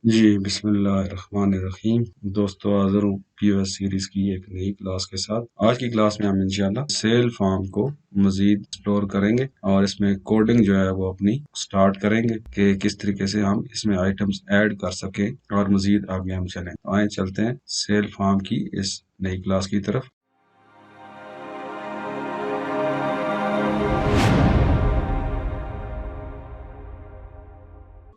जी, बिस्मिल्लाहिर्रहमानिर्रहीम। दोस्तों, हाज़िर हूँ पीओएस सीरीज़ की एक नई क्लास के साथ। आज की क्लास में हम इंशाल्लाह सेल फॉर्म को मज़ीद एक्सप्लोर करेंगे और इसमें कोडिंग जो है वो अपनी स्टार्ट करेंगे कि किस तरीके से हम इसमें आइटम्स ऐड कर सकें और मज़ीद आगे हम चलें। आए चलते हैं सेल फॉर्म की इस नई क्लास की तरफ।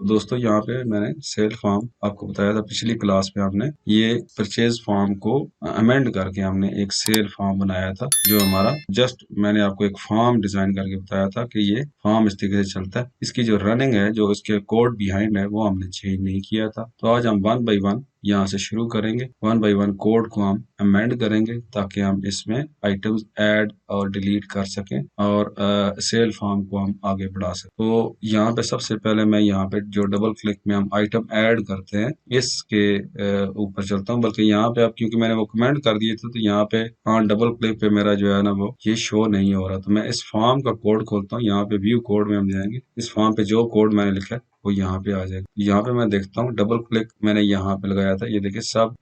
दोस्तों, यहाँ पे मैंने सेल फॉर्म आपको बताया था पिछली क्लास में। हमने ये परचेज फॉर्म को अमेंड करके हमने एक सेल फॉर्म बनाया था, जो हमारा जस्ट मैंने आपको एक फॉर्म डिजाइन करके बताया था कि ये फॉर्म इस तरीके से चलता है। इसकी जो रनिंग है, जो इसके कोड बिहाइंड है, वो हमने चेंज नहीं किया था। तो आज हम वन बाई वन यहाँ से शुरू करेंगे। वन बाई वन कोड को हम अमेंड करेंगे ताकि हम इसमें आइटम्स ऐड और डिलीट कर सकें और सेल फॉर्म को हम आगे बढ़ा सकें। तो यहाँ पे सबसे पहले मैं यहाँ पे जो डबल क्लिक में हम आइटम ऐड करते हैं इसके ऊपर चलता हूँ। बल्कि यहाँ पे अब क्योंकि मैंने वो कमेंट कर दिए थे, तो यहाँ पे हाँ डबल क्लिक पे मेरा जो है ना वो ये शो नहीं हो रहा। तो मैं इस फॉर्म का कोड खोलता हूँ। यहाँ पे व्यू कोड में हम जाएंगे। इस फॉर्म पे जो कोड मैंने लिखा है वो यहाँ पे आ जाएगा। यहाँ पे मैं देखता हूँ डबल क्लिक मैंने यहाँ पे लगाया था। ये देखिए सब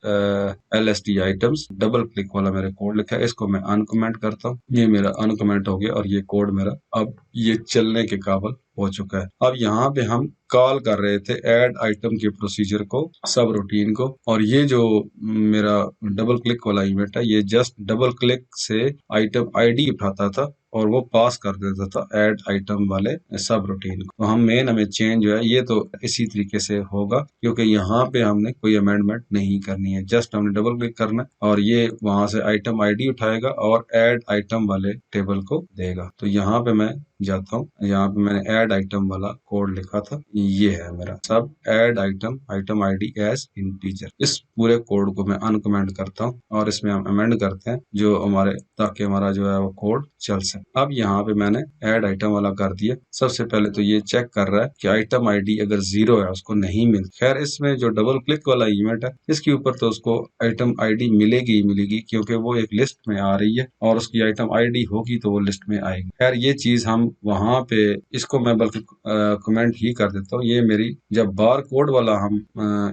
LST आइटम्स डबल क्लिक वाला मेरा कोड लिखा है। इसको मैं अनकमेंट करता हूँ। ये मेरा अनकमेंट हो गया और ये कोड मेरा अब ये चलने के काबिल हो चुका है। अब यहाँ पे हम कॉल कर रहे थे ऐड आइटम के प्रोसीजर को, सब रूटीन को, और ये जो मेरा डबल क्लिक वाला इवेंट है, ये जस्ट डबल क्लिक से आइटम आईडी उठाता था और वो पास कर देता था ऐड आइटम वाले सब रूटीन को। तो हम हमें चेंज जो है ये तो इसी तरीके से होगा, क्योंकि यहाँ पे हमने कोई अमेंडमेंट नहीं करनी है। जस्ट हमने डबल क्लिक करना है और ये वहां से आइटम आईडी उठाएगा और ऐड आइटम वाले टेबल को देगा। तो यहाँ पे मैं जाता हूँ। यहाँ पे मैंने ऐड आइटम वाला कोड लिखा था, ये है मेरा सब add item ID as integer. इस पूरे कोड को मैं अनकमेंट करता हूँ और इसमें हम अमेंड करते हैं जो हमारे, ताकि हमारा जो है वो कोड चल सके। अब यहाँ पे मैंने ऐड आइटम वाला कर दिया। सबसे पहले तो ये चेक कर रहा है कि आइटम आईडी अगर 0 है उसको नहीं मिलती। खैर, इसमें जो डबल क्लिक वाला इवेंट है इसके ऊपर तो उसको आइटम आईडी मिलेगी ही मिलेगी, क्योंकि वो एक लिस्ट में आ रही है और उसकी आइटम आईडी होगी तो वो लिस्ट में आएगी। खैर, ये चीज हम वहां पे इसको मैं बल्कि कमेंट ही कर देता हूँ। ये मेरी जब बार कोड वाला हम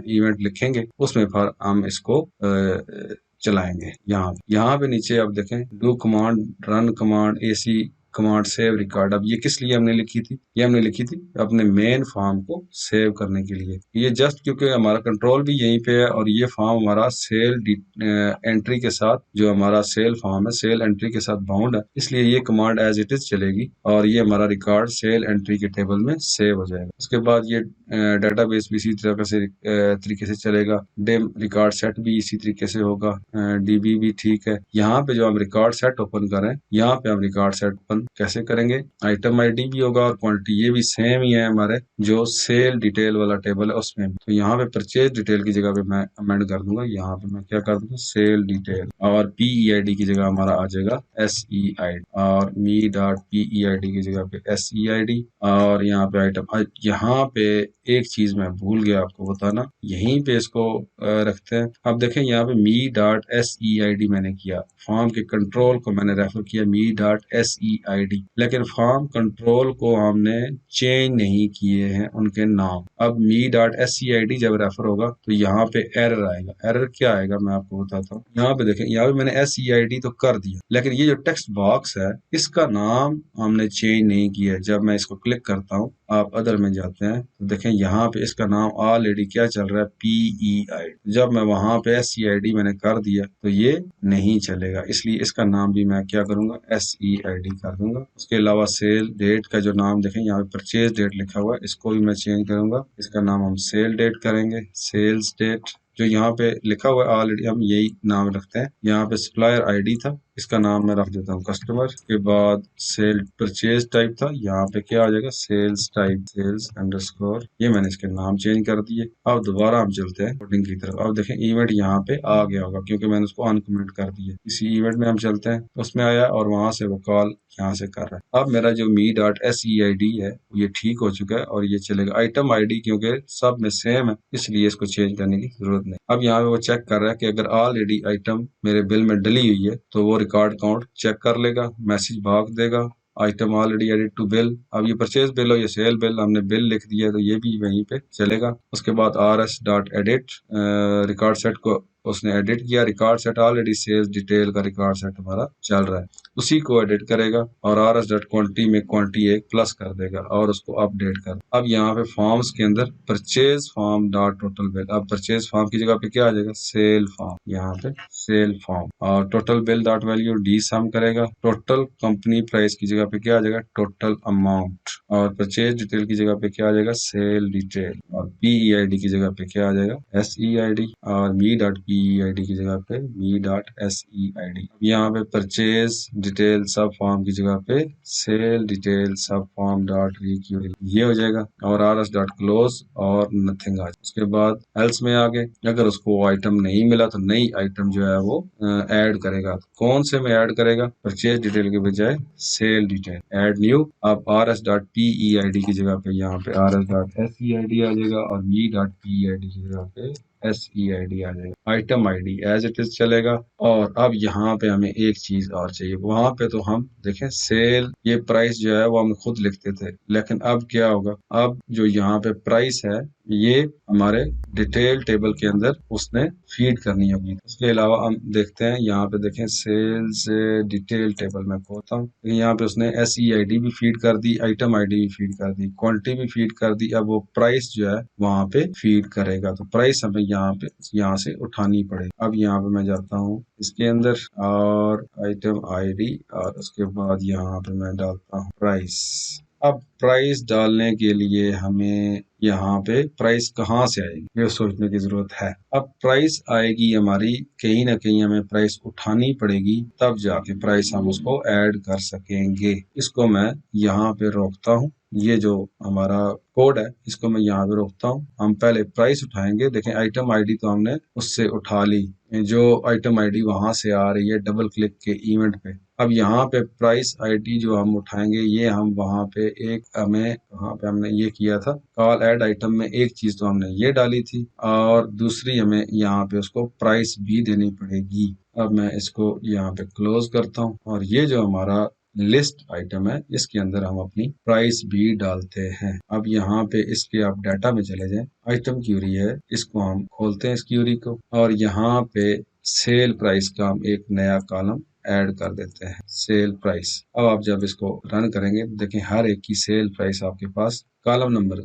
इवेंट लिखेंगे उसमें फिर हम इसको चलाएंगे। यहाँ पे नीचे आप देखें do command, run command, AC command, save record. अब ये किस लिए हमने लिखी थी? ये हमने लिखी थी अपने मेन फॉर्म को सेव करने के लिए। ये जस्ट क्योंकि हमारा कंट्रोल भी यहीं पे है और ये फॉर्म हमारा सेल एंट्री के साथ, जो हमारा सेल फॉर्म है सेल एंट्री के साथ बाउंड है, इसलिए ये कमांड एज इट इज चलेगी और ये हमारा रिकॉर्ड सेल एंट्री के टेबल में सेव हो जाएगा। उसके बाद ये डेटाबेस भी इसी तरीके से चलेगा। डेम रिकॉर्ड सेट भी इसी तरीके से होगा। डीबी भी ठीक है। यहाँ पे जो हम रिकॉर्ड सेट ओपन करें, यहाँ पे हम रिकॉर्ड सेट ओपन कैसे करेंगे? आइटम आईडी भी होगा और क्वांटिटी ये भी सेम ही है हमारे जो सेल डिटेल वाला टेबल है उसमें। तो यहाँ पे परचेज डिटेल की जगह पे मैं अमेंड कर दूंगा। यहाँ पे मैं क्या कर दूंगा, सेल डिटेल, और PEID की जगह हमारा आ जाएगा SEID, और मी डॉट PEID की जगह पे SEID, और यहाँ पे आइटम। यहाँ पे एक चीज मैं भूल गया आपको बताना, यहीं पे इसको रखते हैं। अब देखें यहाँ पे मी डॉट SEID मैंने किया, फॉर्म के कंट्रोल को मैंने रेफर किया मी डॉट SEID, लेकिन फॉर्म कंट्रोल को हमने चेंज नहीं किए हैं उनके नाम। अब मी डॉट SEID जब रेफर होगा तो यहाँ पे एरर आएगा। एरर क्या आएगा मैं आपको बताता हूँ। यहाँ पे देखें, यहाँ पे मैंने SEID तो कर दिया, लेकिन ये जो टेक्स्ट बॉक्स है इसका नाम हमने चेंज नहीं किया है। जब मैं इसको क्लिक करता हूँ, आप अदर में जाते हैं तो देखें यहाँ पे इसका नाम ऑलरेडी क्या चल रहा है, PEID। जब मैं वहां पे SEID मैंने कर दिया तो ये नहीं चलेगा, इसलिए इसका नाम भी मैं क्या करूंगा, SEID कर दूंगा। उसके अलावा सेल डेट का जो नाम देखें यहाँ पे परचेज डेट लिखा हुआ है, इसको भी मैं चेंज करूंगा। इसका नाम हम सेल डेट करेंगे, सेल्स डेट। जो यहाँ पे लिखा हुआ है ऑलरेडी हम यही नाम रखते हैं। यहाँ पे सप्लायर आईडी था, इसका नाम मैं रख देता हूँ कस्टमर। के बाद सेल परचेज टाइप था, यहाँ पे क्या आ जाएगा, सेल्स टाइप, सेल्स अंडरस्कोर। ये मैंने इसके नाम चेंज कर दिए। अब दोबारा हम चलते हैं कोडिंग की तरफ। अब देखें इवेंट यहाँ पे आ गया होगा क्योंकि मैंने उसको अनकमेंट कर दिया। इसी इवेंट में हम चलते हैं, उसमें आया और वहां से वो कॉल यहाँ से कर रहा है। अब मेरा जो मी डॉट SEID है ये ठीक हो चुका है और ये चलेगा। आइटम आईडी क्योंकि सब में सेम है इसलिए इसको चेंज करने की जरूरत नहीं। अब यहाँ पे वो चेक कर रहा है कि अगर ऑलरेडी आइटम मेरे बिल में डली हुई है तो वो रिकॉर्ड काउंट चेक कर लेगा, मैसेज भाग देगा item already added to bill. अब ये परचेज बिल हो या सेल बिल, हमने बिल लिख दिया तो ये भी वहीं पे चलेगा। उसके बाद rs.edit रिकॉर्ड सेट को उसने एडिट किया। Record set already sales detail का रिकॉर्ड सेट हमारा चल रहा है, उसी को एडिट करेगा और rs.quantity में क्वांटिटी एक प्लस कर देगा और उसको अपडेट कर। अब यहाँ पे फॉर्म्स के अंदर purchase form dot total bill, अब परचेज फॉर्म की जगह पे क्या आ जाएगा, सेल फॉर्म, यहाँ पे सेल फॉर्म। और टोटल बिल डॉट वैल्यू डी सम करेगा। टोटल कंपनी प्राइस की जगह पे क्या आ जाएगा, टोटल अमाउंट। और परचेज डिटेल की जगह पे क्या आ जाएगा, सेल डिटेल। और PEID की जगह पे क्या आ जाएगा, SEID। और मी डॉट PEID की जगह पे मी डॉट SEID। यहाँ पे परचेज डिटेल सब फॉर्म की जगह पे सेल डिटेल सब फॉर्म डॉट रिक्यूरिंग ये हो जाएगा। और RS डॉट क्लोज और नथिंग आ। उसके बाद एल्स में आगे अगर उसको आइटम नहीं मिला तो नई आइटम जो है वो ऐड करेगा। कौन से में ऐड करेगा, परचेज डिटेल के बजाय सेल डिटेल, ऐड न्यू। अब RS डॉट PEID की जगह पे यहाँ पे RS डॉट SEID आ जाएगा और मी डॉट PEID की जगह पे SEID आ जाएगा। Item ID as it is चलेगा। और अब यहाँ पे हमें एक चीज और चाहिए, वहां पे तो हम देखें सेल ये प्राइस जो है वो हम खुद लिखते थे, लेकिन अब क्या होगा, अब जो यहाँ पे प्राइस है ये हमारे डिटेल टेबल के अंदर उसने फीड करनी होगी। उसके अलावा हम देखते हैं यहाँ पे देखें सेल्स डिटेल टेबल में खोलता हूँ, यहाँ पे उसने SEID भी फीड कर दी, आइटम आईडी भी फीड कर दी, क्वांटिटी भी फीड कर दी। अब वो प्राइस जो है वहां पे फीड करेगा, तो प्राइस हमें यहाँ से उठानी पड़ेगी। अब यहाँ पे मैं जाता हूँ इसके अंदर और आइटम आईडी और उसके बाद यहाँ पे मैं डालता हूँ प्राइस। अब प्राइस डालने के लिए हमें यहाँ पे प्राइस कहाँ से आएगी ये सोचने की जरूरत है। अब प्राइस आएगी हमारी कहीं ना कहीं हमें प्राइस उठानी पड़ेगी, तब जाके प्राइस हम उसको ऐड कर सकेंगे। इसको मैं यहाँ पे रोकता हूँ, ये जो हमारा कोड है इसको मैं यहाँ पे रोकता हूँ। हम पहले प्राइस उठाएंगे। देखें आइटम आईडी तो हमने उससे उठा ली, जो आइटम आईडी वहां से आ रही है डबल क्लिक के इवेंट पे। अब यहाँ पे प्राइस आईडी जो हम उठाएंगे ये हम वहां पे एक हमें वहां पे हमने ये किया था कॉल ऐड आइटम में, एक चीज तो हमने ये डाली थी और दूसरी हमें यहाँ पे उसको प्राइस भी देनी पड़ेगी। अब मैं इसको यहाँ पे क्लोज करता हूँ और ये जो हमारा लिस्ट आइटम है इसके अंदर हम अपनी प्राइस भी डालते हैं। अब यहाँ पे इसके आप डाटा में चले जाएं, आइटम क्यूरी है, इसको हम खोलते हैं इस क्यूरी को और यहाँ पे सेल प्राइस का हम एक नया कॉलम ऐड कर देते हैं, सेल प्राइस। अब आप जब इसको रन करेंगे देखें हर एक की सेल प्राइस आपके पास कॉलम नंबर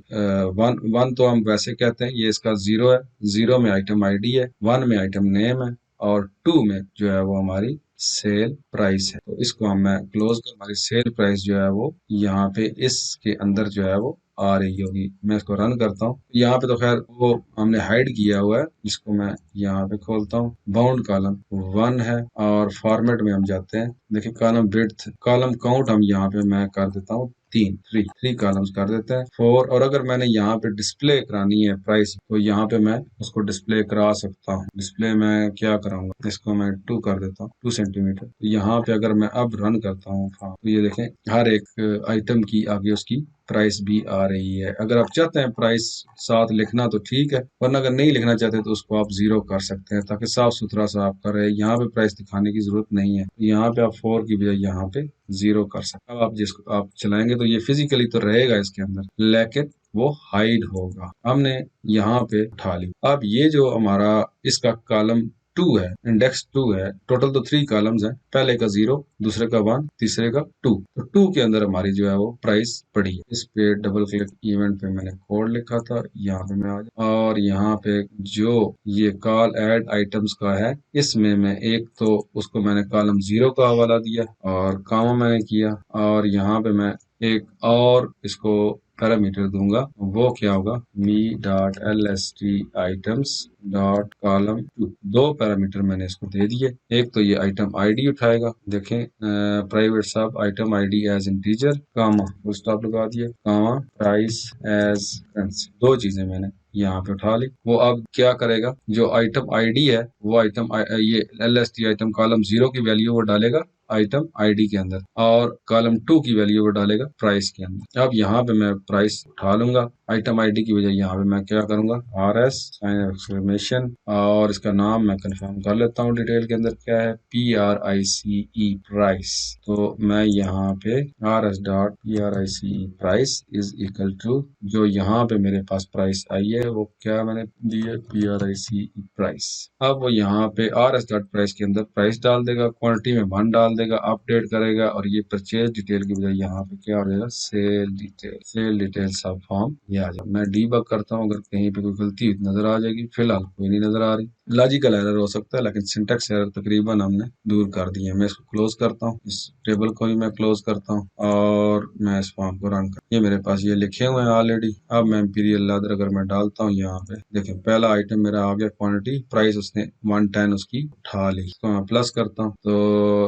1 तो हम वैसे कहते हैं, ये इसका 0 है, 0 में आइटम आईडी है, 1 में आइटम नेम है और 2 में जो है वो हमारी सेल प्राइस है। तो इसको मैं क्लोज कर, हमारी सेल प्राइस जो है वो यहाँ पे इसके अंदर जो है वो आ रही होगी। मैं इसको रन करता हूँ, यहाँ पे तो खैर वो हमने हाइड किया हुआ है, इसको मैं यहाँ पे खोलता हूँ। बाउंड कॉलम 1 है और फॉर्मेट में हम जाते हैं। देखिए कॉलम विड्थ, कॉलम काउंट हम यहाँ पे मैं कर देता हूँ 3 कॉलम्स कर देते हैं 4। और अगर मैंने यहाँ पे डिस्प्ले करानी है प्राइस तो यहाँ पे मैं उसको डिस्प्ले करा सकता हूँ। डिस्प्ले में क्या कराऊंगा, इसको मैं 2 कर देता हूँ, 2 सेंटीमीटर। तो यहाँ पे अगर मैं अब रन करता हूँ तो ये देखें हर एक आइटम की आगे उसकी प्राइस भी आ रही है। अगर आप चाहते हैं प्राइस साथ लिखना तो ठीक है, वरना अगर नहीं लिखना चाहते तो उसको आप 0 कर सकते हैं ताकि साफ सुथरा सा आपका रहे। यहाँ पे प्राइस दिखाने की जरूरत नहीं है, यहाँ पे आप 4 की बजाय यहाँ पे 0 कर सकते हैं। अब आप जिसको आप चलाएंगे तो ये फिजिकली तो रहेगा इसके अंदर, लेकिन वो हाइड होगा। हमने यहाँ पे उठा ली। अब ये जो हमारा इसका कॉलम 2 है, इंडेक्स 2 है, टोटल तो 3 कॉलम्स हैं, पहले का 0, दूसरे का 1, तीसरे का 2। तो 2 के अंदर हमारी जो है वो प्राइस पड़ी है। इस पे डबल क्लिक इवेंट पे मैंने कोड लिखा था, यहाँ पे मैं आ जाऊँ और यहाँ पे जो ये कॉल ऐड आइटम्स का है इसमें मैं एक तो उसको मैंने कॉलम 0 का हवाला दिया और कामा मैंने किया और यहाँ पे मैं एक और इसको पैरामीटर दूंगा, वो क्या होगा, me dot lst items dot column 2। 2 parameter मैंने इसको दे दिए। एक तो ये आइटम आईडी उठाएगा, देखें प्राइवेट सब आइटम आईडी एज इंटीजर कामा फुल स्टॉप लगा दिया कामा प्राइस एज करेंसी। 2 चीजें मैंने यहाँ पे उठा ली। वो अब क्या करेगा, जो आइटम आईडी है वो आइटम ये lst आइटम कॉलम 0 की वैल्यू वो डालेगा आइटम आईडी के अंदर और कॉलम 2 की वैल्यू वो डालेगा प्राइस के अंदर। अब यहाँ पे मैं प्राइस उठा लूंगा, आइटम आईडी की बजाय यहाँ पे मैं क्या करूंगा RS साइन एक्सक्लेमेशन और इसका नाम मैं कंफर्म कर लेता हूँ डिटेल के अंदर क्या है, PRICE प्राइस। तो मैं यहाँ पे RS dot PRICE price is equal to जो यहाँ पे मेरे पास प्राइस आई है वो क्या मैंने दी है PRICE प्राइस। अब वो यहाँ पे RS डॉट प्राइस के अंदर प्राइस डाल देगा, क्वांटिटी में 1 डाल देगा, अपडेट करेगा और ये परचेज डिटेल की बजाय यहाँ पे क्या हो जाएगा सेल डिटेल सब फॉर्म ये आ जाएगा। मैं डीबग करता हूँ, अगर कहीं पे कोई गलती नजर आ जाएगी, फिलहाल कोई नहीं नजर आ रही। लॉजिकल एरर हो सकता है लेकिन सिंटेक्स एरर तकरीबन हमने दूर कर दी है। मैं इसको क्लोज करता हूँ, इस टेबल को भी मैं क्लोज करता हूँ और मैं इस फॉर्म को रन कर, ये मेरे पास ये लिखे हुए हैं ऑलरेडी। अब मैं इंपीरियल लेदर अगर मैं डालता हूँ यहाँ पे देखिए पहला आइटम मेरा आ गया क्वांटिटी, प्राइस उसने 110 उसकी उठा ली, तो मैं प्लस करता हूँ तो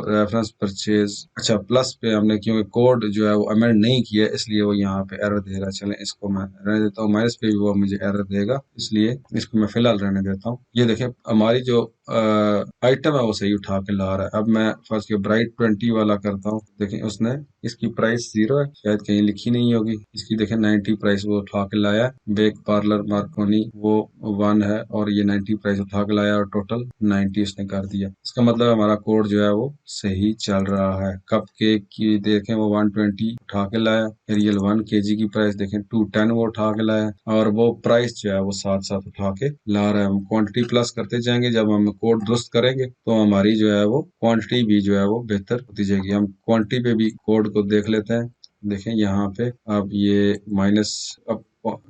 रेफरेंस परचेज, अच्छा प्लस पे हमने क्योंकि कोड जो है वो अमेंड नहीं किया इसलिए वो यहाँ पे एरर दे रहा है। चलें इसको मैं रहने देता हूँ, माइनस पे भी वो मुझे एरर देगा इसलिए इसको मैं फिलहाल रहने देता हूँ। ये देखें हमारी जो आइटम है वो सही उठा के ला रहा है। अब मैं फर्स्ट के ब्राइट 20 वाला करता हूँ, देखें उसने इसकी प्राइस 0 है, शायद कहीं लिखी नहीं होगी, इसकी देखें 90 प्राइस वो उठा के लाया। बेक पार्लर मार्कोनी वो 1 है और ये 90 प्राइस उठा के लाया और टोटल 90 उसने कर दिया। इसका मतलब हमारा कोड जो है वो सही चल रहा है। कप केक की देखें वो 120 उठा के लाया, रियल 1 kg की प्राइस देखें 210 वो उठा के लाया और वो प्राइस जो है वो साथ साथ उठा के ला रहा है। हम क्वांटिटी प्लस करते जाएंगे, जब हम कोड दुरुस्त करेंगे तो हमारी जो है वो क्वांटिटी भी जो है वो बेहतर होती जाएगी। हम क्वांटिटी पे भी कोड को देख लेते हैं, देखें यहाँ पे अब ये माइनस, अब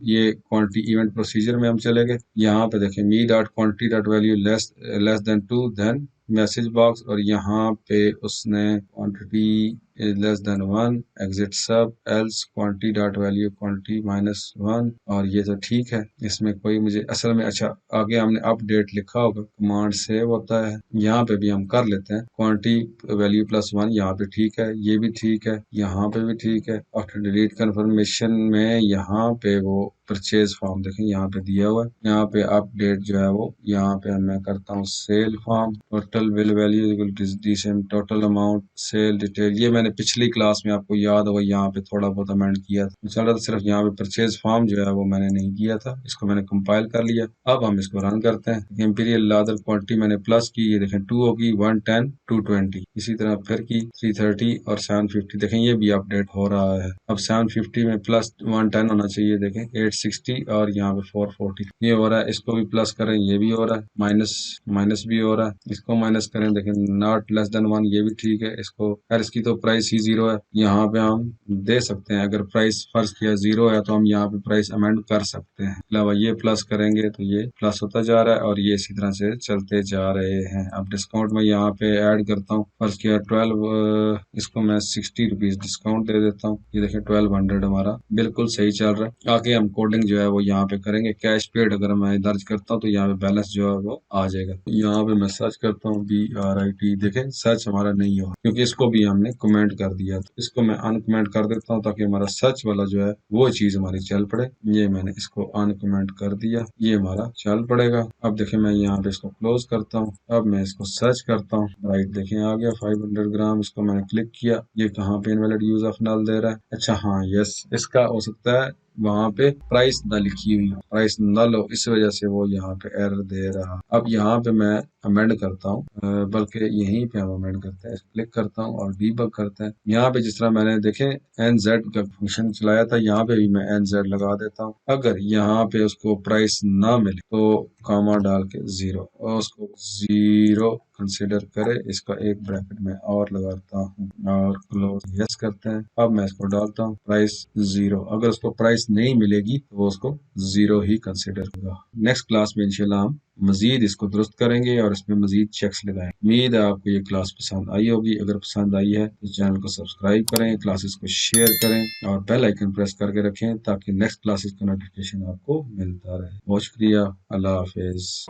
ये क्वांटिटी इवेंट प्रोसीजर में हम चले गए, यहाँ पे देखें me dot quantity dot value less than 2 then message box और यहाँ पे उसने quantity is less than 1 exit sub else quantity dot value quantity -1 और ये तो ठीक है, इसमें कोई मुझे असल में, अच्छा आगे हमने अपडेट लिखा होगा, कमांड सेव होता है, यहाँ पे भी हम कर लेते हैं क्वांटिटी वैल्यू +1, यहाँ पे ठीक है, ये भी ठीक है, यहाँ पे भी ठीक है। आफ्टर डिलीट कंफर्मेशन में यहाँ पे वो परचेज फॉर्म देखें यहाँ पे दिया हुआ है, यहाँ पे अपडेट जो है वो यहाँ पे मैं करता हूँ sale form total bill value total amount sale detail, ये मैंने पिछली क्लास में आपको याद होगा यहाँ पे थोड़ा बहुत अमेंड किया था, चल रहा था सिर्फ यहाँ पे परचेज फॉर्म जो है वो मैंने नहीं किया था, इसको मैंने कंपाइल कर लिया। अब हम इसको रन करते हैं। इंपीरियल लादर क्वांटिटी मैंने प्लस की, ये देखें 2 होगी 110 220, इसी तरह फिर की 330 और 750, देखें ये भी अपडेट हो रहा है। अब 750 में प्लस 110 होना चाहिए, देखें 860 और यहाँ पे 440 ये हो रहा है। इसको भी प्लस करें, ये भी हो रहा है, माइनस भी हो रहा है, इसको माइनस करें, देखें नॉट लेस देन 1 ये भी ठीक है। इसको खैर इसकी तो प्राइस ही 0 है, यहाँ पे हम दे सकते हैं, अगर प्राइस फर्ज किया 0 है तो हम यहाँ पे प्राइस अमेंड कर सकते हैं। अलावा ये प्लस करेंगे तो ये प्लस होता जा रहा है और ये इसी तरह से चलते जा रहे हैं। अब डिस्काउंट में यहाँ पे ऐड करता हूँ, फर्ज किया 12, इसको मैं 60 रुपीज डिस्काउंट दे देता हूँ, ये देखें 1200 हमारा बिल्कुल सही चल रहा है। आगे हम कोडिंग जो है वो यहाँ पे करेंगे। कैश पेड अगर मैं दर्ज करता हूँ तो यहाँ पे बैलेंस जो है वो आ जाएगा। यहाँ पे मैं सर्च करता हूँ BRIT, देखें सर्च हमारा नहीं हुआ क्योंकि इसको भी हमने कमेंट कर दिया, तो इसको मैं अनकमेंट कर देता हूँ ताकि हमारा सर्च वाला जो है वो चीज हमारी चल पड़े। ये मैंने इसको अनकमेंट कर दिया, ये हमारा चल पड़ेगा। अब देखें मैं यहाँ पे इसको क्लोज करता हूँ, अब मैं इसको सर्च करता हूँ, राइट देखें आ गया 500 ग्राम, इसको मैंने क्लिक किया, ये कहाँ पे इनवैलिड यूज ऑफ नल दे रहा है। अच्छा हाँ यस, इसका हो सकता है वहां पे प्राइस न लिखी हुई हो, प्राइस नल हो, इस वजह से वो यहाँ पे एरर दे रहा। अब यहाँ पे मैं अमेंड करता हूँ, बल्कि यहीं पे हम अमेंड करते हैं, क्लिक करता हूँ और डीबग करते हैं। यहाँ पे जिस तरह मैंने देखे NZ का फंक्शन चलाया था, यहाँ पे भी मैं NZ लगा देता हूँ। अगर यहाँ पे उसको प्राइस ना मिले तो कॉमा डाल के 0 और उसको 0 कंसिडर करे, इसका एक ब्रैकेट में और लगाता हूँ और क्लोज यस करते हैं। अब मैं इसको डालता हूँ प्राइस 0, अगर उसको प्राइस नहीं मिलेगी तो वो उसको 0 ही कंसिडर होगा। नेक्स्ट क्लास में इंशाल्लाह हम मजीद इसको दुरुस्त करेंगे और इसमें मजीद चेक्स लगाएंगे। उम्मीद है आपको ये क्लास पसंद आई होगी, अगर पसंद आई है तो चैनल को सब्सक्राइब करें, क्लासेस को शेयर करें और बेल आइकन प्रेस करके रखें ताकि नेक्स्ट क्लासेस का नोटिफिकेशन आपको मिलता रहे। बहुत शुक्रिया, अल्लाह हाफिज।